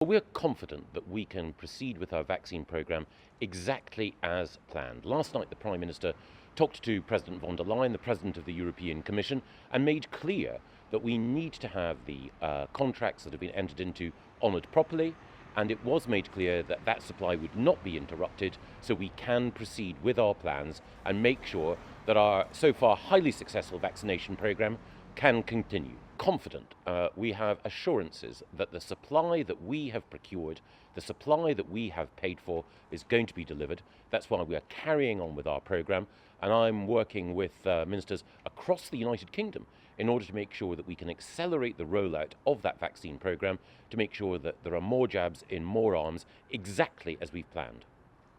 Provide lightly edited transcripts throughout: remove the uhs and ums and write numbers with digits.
We're confident that we can proceed with our vaccine programme exactly as planned. Last night, the Prime Minister talked to President von der Leyen, the President of the European Commission, and made clear that we need to have the contracts that have been entered into honoured properly, and it was made clear that that supply would not be interrupted, so we can proceed with our plans and make sure that our so far highly successful vaccination programme can continue. Confident, we have assurances that the supply that we have procured, the supply that we have paid for, is going to be delivered. That's why we are carrying on with our programme, and I'm working with ministers across the United Kingdom in order to make sure that we can accelerate the rollout of that vaccine programme to make sure that there are more jabs in more arms, exactly as we've planned.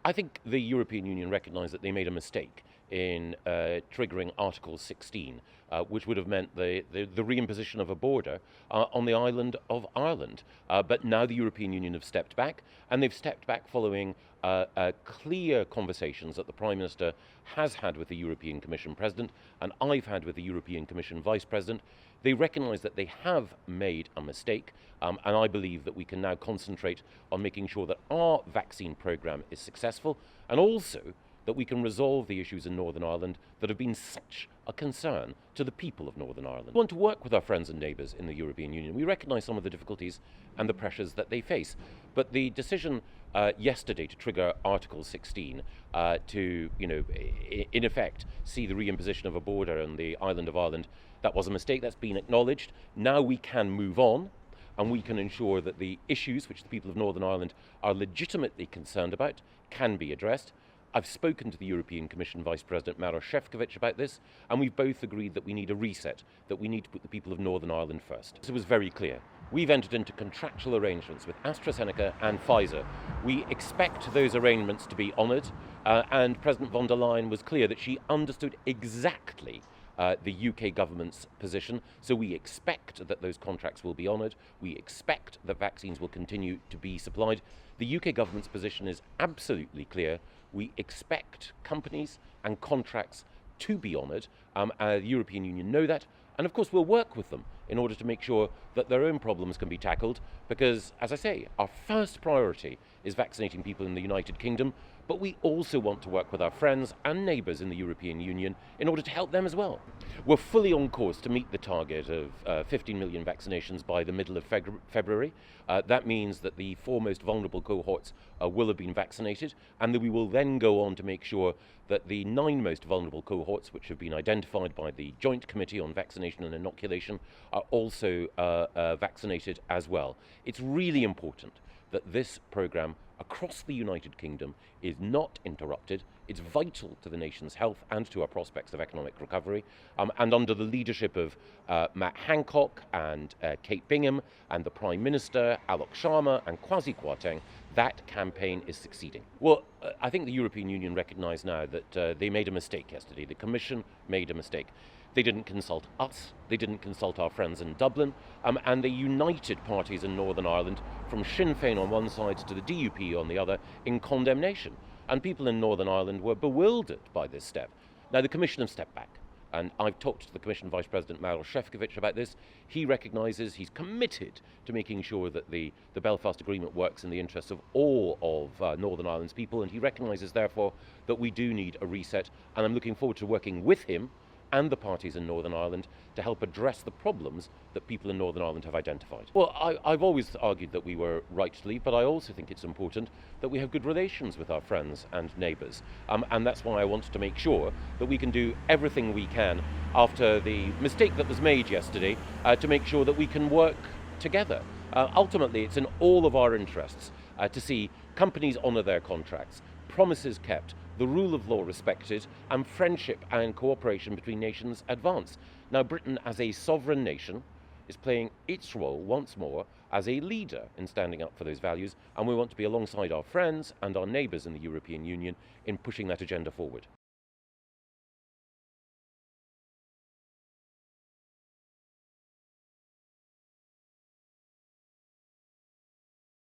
I think the European Union recognised that they made a mistake in triggering Article 16, which would have meant the reimposition of a border on the island of Ireland. But now the European Union have stepped back, and they've stepped back following clear conversations that the Prime Minister has had with the European Commission President, and I've had with the European Commission Vice President. They recognise that they have made a mistake, and I believe that we can now concentrate on making sure that our vaccine programme is successful, and also that we can resolve the issues in Northern Ireland that have been such a concern to the people of Northern Ireland. We want to work with our friends and neighbours in the European Union. We recognise some of the difficulties and the pressures that they face, but the decision yesterday to trigger Article 16 to, in effect, see the reimposition of a border on the island of Ireland, that was a mistake. That's been acknowledged. Now we can move on, and we can ensure that the issues which the people of Northern Ireland are legitimately concerned about can be addressed. I've spoken to the European Commission Vice President Maroš Šefčovič about this, and we've both agreed that we need a reset, that we need to put the people of Northern Ireland first. So it was very clear. We've entered into contractual arrangements with AstraZeneca and Pfizer. We expect those arrangements to be honoured, and President von der Leyen was clear that she understood exactly the UK government's position, so we expect that those contracts will be honoured. We expect that vaccines will continue to be supplied. The UK government's position is absolutely clear. We expect companies and contracts to be honoured. The European Union know that, and of course we'll work with them in order to make sure that their own problems can be tackled, because, as I say, our first priority is vaccinating people in the United Kingdom, but we also want to work with our friends and neighbours in the European Union in order to help them as well. We're fully on course to meet the target of 15 million vaccinations by the middle of February. That means that the four most vulnerable cohorts will have been vaccinated, and that we will then go on to make sure that the 9 most vulnerable cohorts, which have been identified by the Joint Committee on Vaccination and Inoculation, are also vaccinated as well. It's really important that this programme across the United Kingdom is not interrupted. It's vital to the nation's health and to our prospects of economic recovery. And under the leadership of Matt Hancock and Kate Bingham and the Prime Minister, Alok Sharma and Kwasi Kwarteng, that campaign is succeeding. Well, I think the European Union recognise now that they made a mistake yesterday. The Commission made a mistake. They didn't consult us, they didn't consult our friends in Dublin, and they united parties in Northern Ireland, from Sinn Féin on one side to the DUP on the other, in condemnation. And people in Northern Ireland were bewildered by this step. Now, the Commission have stepped back, and I've talked to the Commission Vice President Maroš Šefčovič about this. He recognises, he's committed to making sure that the Belfast Agreement works in the interests of all of Northern Ireland's people, and he recognises, therefore, that we do need a reset, and I'm looking forward to working with him and the parties in Northern Ireland to help address the problems that people in Northern Ireland have identified. Well, I've always argued that we were right to leave, but I also think it's important that we have good relations with our friends and neighbours. And that's why I wanted to make sure that we can do everything we can after the mistake that was made yesterday to make sure that we can work together. Ultimately, it's in all of our interests to see companies honour their contracts, promises kept, the rule of law respected, and friendship and cooperation between nations advance. Now, Britain, as a sovereign nation, is playing its role once more as a leader in standing up for those values, and we want to be alongside our friends and our neighbours in the European Union in pushing that agenda forward.